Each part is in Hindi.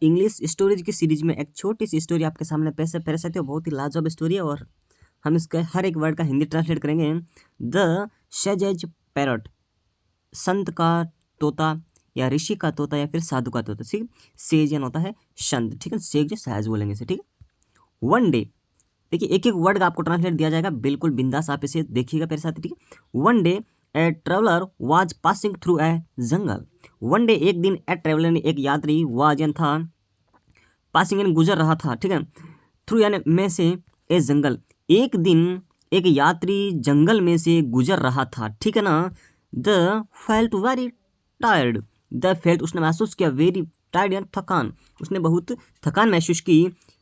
इंग्लिश स्टोरीज की सीरीज में एक छोटी सी स्टोरी आपके सामने पेश करते हो। बहुत ही लाजवाब स्टोरी है और हम इसके हर एक वर्ड का हिंदी ट्रांसलेट करेंगे। द सेज पैरट, संत का तोता या ऋषि का तोता या फिर साधु का तोता। ठीक, सेज यानी होता है संत, ठीक है, सेज सहज बोलेंगे इसे, ठीक है। वन डे, देखिए एक एक वर्ड का आपको ट्रांसलेट दिया जाएगा, बिल्कुल बिंदास आप इसे देखिएगा मेरे साथ, ठीक है। One day a traveller was passing through a jungle. One day एक दिन, ए ट्रेवलर ने एक यात्री, वाज यानी था, पासिंग यानी गुजर रहा था, ठीक है, थ्रू यानी में से, ए जंगल, एक दिन एक यात्री जंगल में से गुजर रहा था, ठीक है ना। The felt very tired, the felt उसने महसूस किया, वेरी टायर्ड यानी थकान, उसने बहुत थकान महसूस की।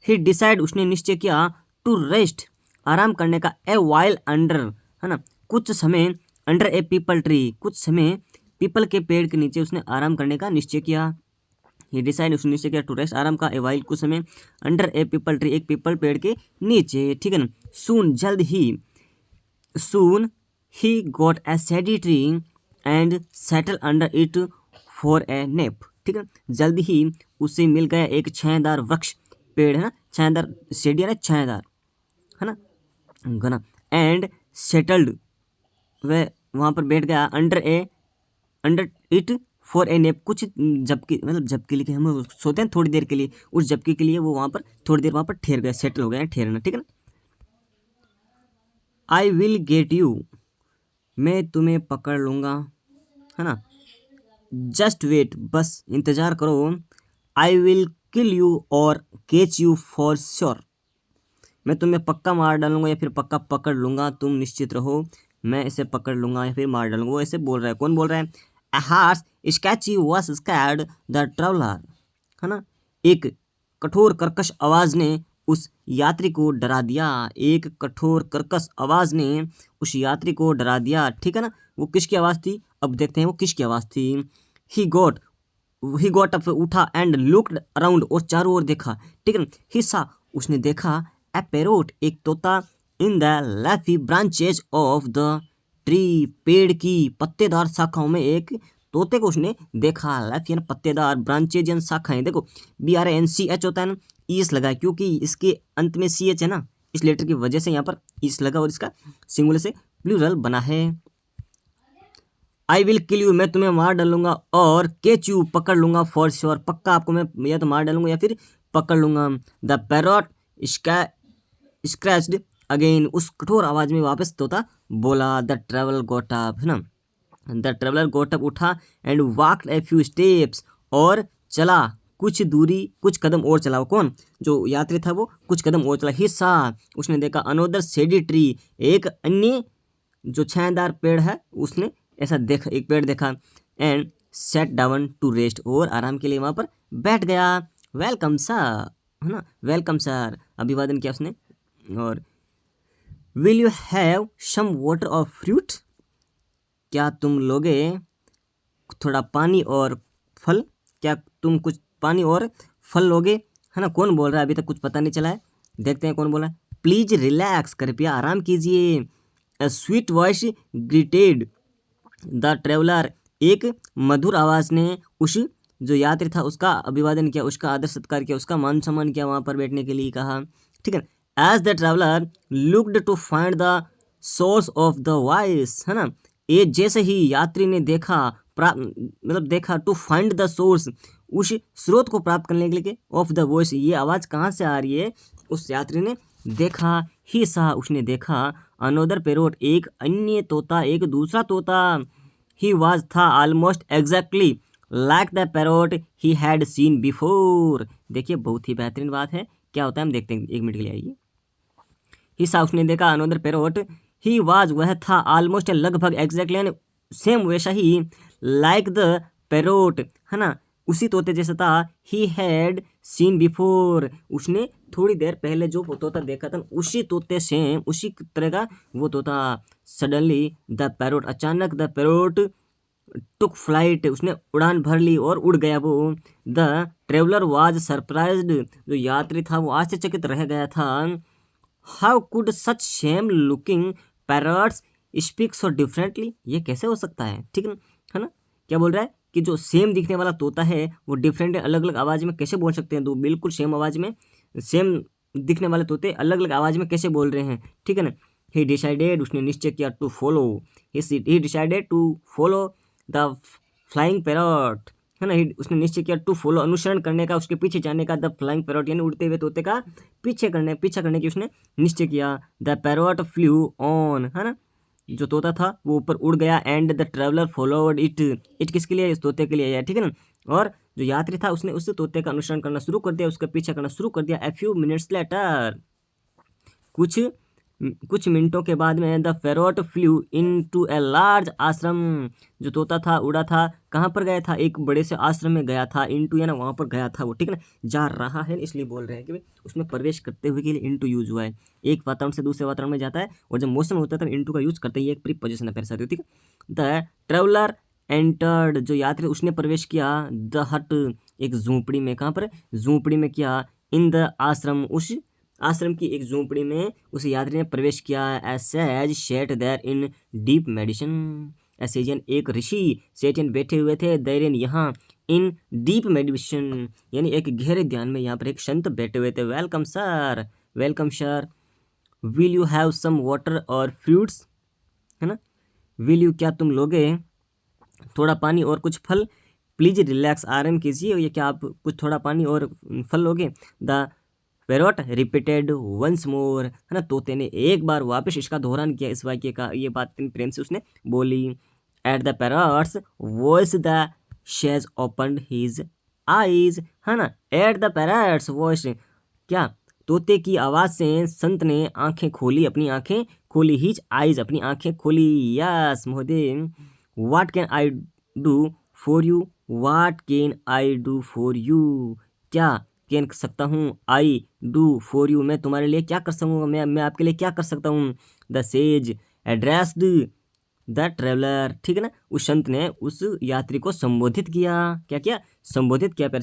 ही डिसाइड उसने निश्चय किया, टू रेस्ट आराम करने का, ए वाइल अंडर, है ना, कुछ समय, अंडर ए पीपल ट्री, कुछ समय पीपल के पेड़ के नीचे उसने आराम करने का निश्चय किया। ही डिसाइड उसने निश्चय किया, टू रेस्ट आराम का, ए वाइल कुछ समय, अंडर ए पीपल ट्री एक पीपल पेड़ के नीचे, ठीक है ना। सून जल्द ही, सून ही got a shady tree and settle under it for a nap, ठीक है, जल्द ही उसे मिल गया एक छायादार वृक्ष, पेड़ है ना, छायादार, शेडी है ना, छायादार, है ना, घना, एंड सेटल्ड, वह वहाँ पर बैठ गया, under it for a nap, कुछ झपकी, मतलब झपकी लिखे हम सोते हैं थोड़ी देर के लिए, उस झपकी के लिए वो वहाँ पर थोड़ी देर वहाँ पर ठहर गया, सेटल हो गया, ठहरना, ठीक है ना। आई विल गेट यू, मैं तुम्हें पकड़ लूँगा, है ना। जस्ट वेट, बस इंतज़ार करो। आई विल किल यू और कैच यू फॉर श्योर, मैं तुम्हें पक्का मार डालूंगा या फिर पक्का पकड़ लूँगा, तुम निश्चित रहो, मैं इसे पकड़ लूँगा या फिर मार डालूंगा। वो ऐसे बोल रहा है, कौन बोल रहा है? A harsh sketchy was scared the traveler, है ना, एक कठोर कर्कश आवाज़ ने उस यात्री को डरा दिया, एक कठोर कर्कश आवाज़ ने उस यात्री को डरा दिया, ठीक है ना। वो किसकी आवाज़ थी, अब देखते हैं वो किसकी आवाज़ थी। ही गॉट अप, उठा, एंड लुक्ड अराउंड, और चारों ओर देखा, ठीक है। ही सा, उसने देखा, ए पैरोट, एक तोता, in the leafy branches of the tree, पेड़ की पत्तेदार शाखाओं में एक तोते को उसने देखा। लेफ्ट यानी पत्तेदार, ब्रांचेज यानी शाखाएं, देखो BRANCH होता है ना, ईस लगा है क्योंकि इसके अंत में CH है ना, इस लेटर की वजह से यहाँ पर ईस लगा और इसका सिंगुलर से प्लूरल बना है। आई विल किल यू, मैं तुम्हें मार डालूंगा, और कैच यू, पकड़ लूंगा, फॉर श्योर, पक्का आपको मैं या तो मार डालूंगा या फिर पकड़ लूंगा। द पैरट स्क्रैच्ड अगेन, उस कठोर आवाज में वापस तोता बोला। द ट्रेवलर गॉट अप, है ना, द ट्रेवलर गॉट अप, उठा, and walked a few steps, और चला कुछ दूरी, कुछ कदम और चला। कौन, जो यात्री था वो कुछ कदम और चला। ही सा, उसने देखा, अनोदर शेडी ट्री, एक अन्य जो छायादार पेड़ है उसने ऐसा देखा, एक पेड़ देखा, and sat down to rest, और आराम के लिए वहाँ पर बैठ गया। वेलकम सर, है ना, वेलकम सर, अभिवादन किया उसने। और will you have some water और फ्रूट, क्या तुम लोगे थोड़ा पानी और फल, क्या तुम कुछ पानी और फल लोगे, है ना। कौन बोल रहा है, अभी तक कुछ पता नहीं चला है, देखते हैं कौन बोला है। प्लीज रिलैक्स, कृपया आराम कीजिए। ए sweet voice greeted the traveller, एक मधुर आवाज़ ने उस जो यात्री था उसका अभिवादन किया, उसका आदर सत्कार किया, उसका मान सम्मान किया, वहाँ पर बैठने के लिए कहा, ठीक है। As the traveller looked to find the source of the voice, है ना, ये जैसे ही यात्री ने देखा, मतलब देखा, टू फाइंड द सोर्स, उस स्रोत को प्राप्त करने के लिए, ऑफ द वॉइस, ये आवाज़ कहाँ से आ रही है, उस यात्री ने देखा। ही सा, उसने देखा, अनोदर पैरोट, एक अन्य तोता, एक दूसरा तोता। ही वाज, था, almost exactly like the parrot he had seen before. देखिए बहुत ही बेहतरीन बात है, क्या होता है हम देखते हैं, एक मिनट के लिए आइए। ही सा, उसने देखा, अनोदर पैरोट, ही वाज, वह था, ऑलमोस्ट लगभग, एग्जैक्टली यानी सेम वैसा ही, लाइक द पैरोट, है ना, उसी तोते जैसा था। ही हैड सीन बिफोर, उसने थोड़ी देर पहले जो तोता देखा था उसी तोते सेम, उसी तरह का वो तोता। सडनली द पैरोट, अचानक द पैरोट टुक फ्लाइट, उसने उड़ान भर ली और उड़ गया वो। द ट्रेवलर वाज सरप्राइज्ड, जो यात्री था वो आश्चर्यचकित रह गया था। How could such same looking parrots speak so differently, ये कैसे हो सकता है, ठीक है ना, क्या बोल रहा है कि जो सेम दिखने वाला तोता है वो डिफरेंट अलग अलग आवाज़ में कैसे बोल सकते हैं। तो बिल्कुल सेम आवाज़ में सेम दिखने वाले तोते अलग अलग आवाज़ में कैसे बोल रहे हैं, ठीक है ना। ही डिसाइडेड, उसने निश्चय किया, to follow, he decided to follow the flying parrot, है ना। उसने निश्चय किया टू फॉलो, अनुसरण करने का, उसके पीछे जाने का, द फ्लाइंग पैरट यानी उड़ते हुए तोते का पीछा करने की उसने निश्चय किया। द पैरट फ्लू ऑन, है ना, जो तोता था वो ऊपर उड़ गया। And the traveller followed it किसके लिए, इस तोते के लिए है, ठीक है ना। और जो यात्री था उसने उस तोते का अनुसरण करना शुरू कर दिया, उसका पीछा करना शुरू कर दिया। ए फ्यू मिनट्स लेटर, कुछ मिनटों के बाद में the parrot flu into a large आश्रम, जो तोता था उड़ा था, कहाँ पर गया था, एक बड़े से आश्रम में गया था। इनटू या ना वहाँ पर गया था वो, ठीक है ना। जा रहा है इसलिए बोल रहे हैं कि भाई उसमें प्रवेश करते हुए के लिए इनटू यूज हुआ है। एक वातावरण से दूसरे वातावरण में जाता है और जब मोशन होता है तब इनटू का यूज करते ही एक प्रीपोजिशन है, पैर, ठीक है। द ट्रेवलर एंटर्ड, जो यात्री उसने प्रवेश किया। द हट, एक झोंपड़ी में, कहाँ पर, झोंपड़ी में किया। इन द आश्रम, उस आश्रम की एक झोंपड़ी में उस यात्री ने प्रवेश किया। A sage sat there in deep medicine, a sage and एक ऋषि, सेटन बैठे हुए थे, देरेन यहाँ, इन डीप मेडिसिन यानी एक गहरे ध्यान में, यहाँ पर एक संत बैठे हुए थे। Welcome sir, welcome sir, will you have some water और फ्रूट्स, है ना। विल यू, क्या तुम लोगे, थोड़ा पानी और कुछ फल। प्लीज रिलैक्स, आराम कीजिए, ये क्या आप कुछ थोड़ा पानी और फल लोगे। The parrot repeated once more, है ना, तोते ने एक बार वापस इसका दोहरान किया, इस वाक्य का, ये बात प्रेम से उसने बोली। At the parrot's voice the sage opened his eyes, है ना। एट द पैरट्स वॉइस, क्या, तोते की आवाज़ से संत ने आंखें खोली, अपनी आंखें खोली। हिज आईज, अपनी आंखें खोली। यस महोदय, what can I do for you, what can I do for you, क्या कैन सकता हूँ, आई डू फॉर यू, मैं तुम्हारे लिए क्या कर सकूँगा, मैं आपके लिए क्या कर सकता हूँ। The sage addressed the traveller, ठीक है ना, उस संत ने उस यात्री को संबोधित किया। क्या किया, संबोधित किया, पैर।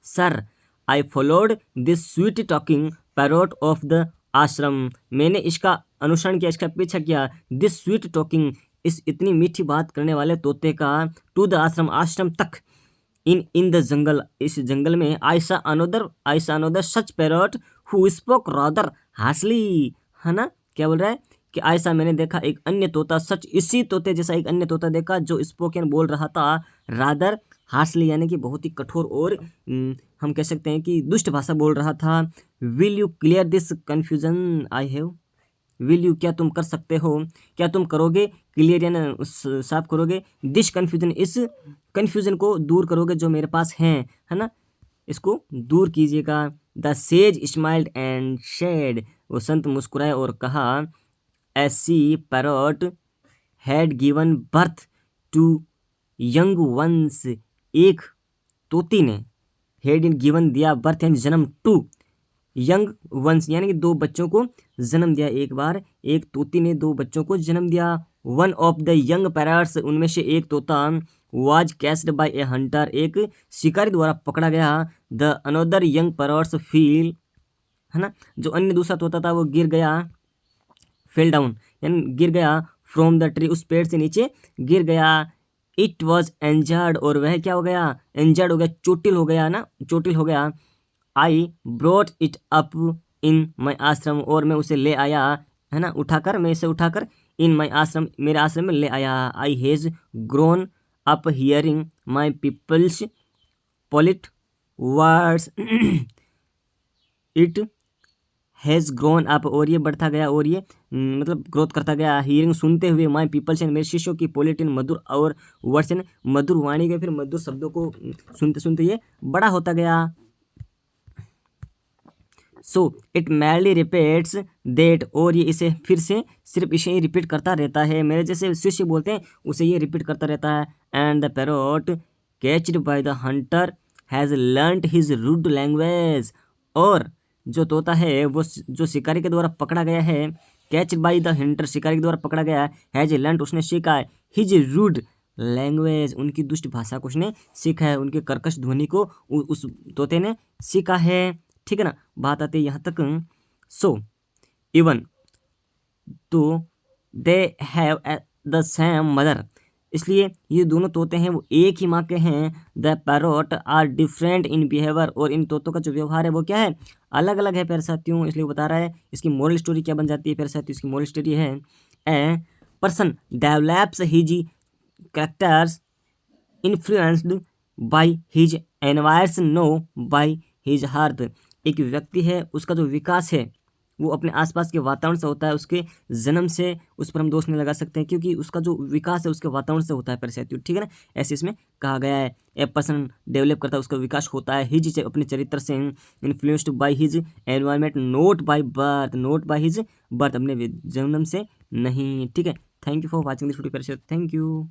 Sir I followed this sweet talking parrot of the आश्रम, मैंने इसका अनुसरण किया, इसका पीछा किया। दिस स्वीट टॉकिंग, इस इतनी मीठी बात करने वाले तोते का। टू द आश्रम, आश्रम तक। इन द जंगल, इस जंगल में। आई सा another such parrot who spoke rather harshly, है ना, क्या बोल रहा है कि ऐसा मैंने देखा एक अन्य तोता, सच इसी तोते जैसा एक अन्य तोता देखा जो स्पोकन बोल रहा था, रादर हार्शली यानी कि बहुत ही कठोर और हम कह सकते हैं कि दुष्ट भाषा बोल रहा था। Will you clear this confusion I have, will you, क्या तुम कर सकते हो, क्या तुम करोगे, क्लियर यानी साफ करोगे, दिस कन्फ्यूजन, इस कन्फ्यूजन को दूर करोगे जो मेरे पास है ना, इसको दूर कीजिएगा। The sage smiled and said, वो संत मुस्कुराए और कहा। A she parrot had given birth to young ones, एक तोती ने, हैड गिवन दिया, बर्थ यानी जन्म, टू यंग वंस यानी कि दो बच्चों को जन्म दिया। एक बार एक तोती ने दो बच्चों को जन्म दिया। One of the young parrots, उनमें से एक तोता, was catched bye A Hunter, एक शिकारी द्वारा पकड़ा गया। The another young parrots feel, है ना, जो अन्य दूसरा तोता था वो गिर गया, फेल डाउन यानी गिर गया, फ्रॉम द ट्री, उस पेड़ से नीचे गिर गया। इट वॉज इंजर्ड, और वह क्या हो गया, इंजर्ड हो गया, चोटिल हो गया ना, चोटिल हो गया। I brought it up in my ashram, और मैं उसे ले आया, है ना, उठाकर, मैं इसे उठाकर इन माई आश्रम, मेरे आश्रम में ले आया। I has grown up hearing my people's polite words, it has grown up, और ये बढ़ता गया, और ये मतलब ग्रोथ करता गया, हियरिंग सुनते हुए, माई पीपल्स मेरे शिष्यों की, पोलिटिन मधुर, और वर्ड्स मधुर वाणी के, फिर मधुर शब्दों को सुनते सुनते ये बड़ा होता गया। So it merely repeats that, और ये इसे फिर से सिर्फ इसे ही रिपीट करता रहता है, मेरे जैसे शिष्य बोलते हैं उसे ये रिपीट करता रहता है। And the parrot caught by the hunter has learned his rude language, और जो तोता है वो जो शिकारी के द्वारा पकड़ा गया है, कैच बाय द हंटर, शिकारी के द्वारा पकड़ा गया है, हैज़ लर्नड, उसने सीखा है, हिज रूड लैंग्वेज, उनकी दुष्ट भाषा को उसने सीखा है, उनके कर्कश ध्वनि को उस तोते ने सीखा है, ठीक है ना। बात आती है यहाँ तक। सो इवन तो they have the same mother, इसलिए ये दोनों तोते हैं वो एक ही माँ के हैं। The parrots are different in behaviour, और इन तोतों का जो व्यवहार है वो क्या है, अलग अलग है प्यारे साथियों। इसलिए वो बता रहा है इसकी मोरल स्टोरी क्या बन जाती है प्यारे साथियों, इसकी मोरल स्टोरी है a person develops his characters influenced by his environs no by his heart. एक व्यक्ति है उसका जो विकास है वो अपने आसपास के वातावरण से होता है, उसके जन्म से उस पर हम दोष नहीं लगा सकते हैं, क्योंकि उसका जो विकास है उसके वातावरण से होता है परिस्थिति, ठीक है ना। ऐसे इसमें कहा गया है ए पर्सन डेवलप करता है, उसका विकास होता है हिज अपने चरित्र से, influenced by his environment note by birth, note by his birth, अपने जन्म से नहीं, ठीक है। Thank you for watching this video परिस्थिति, थैंक यू।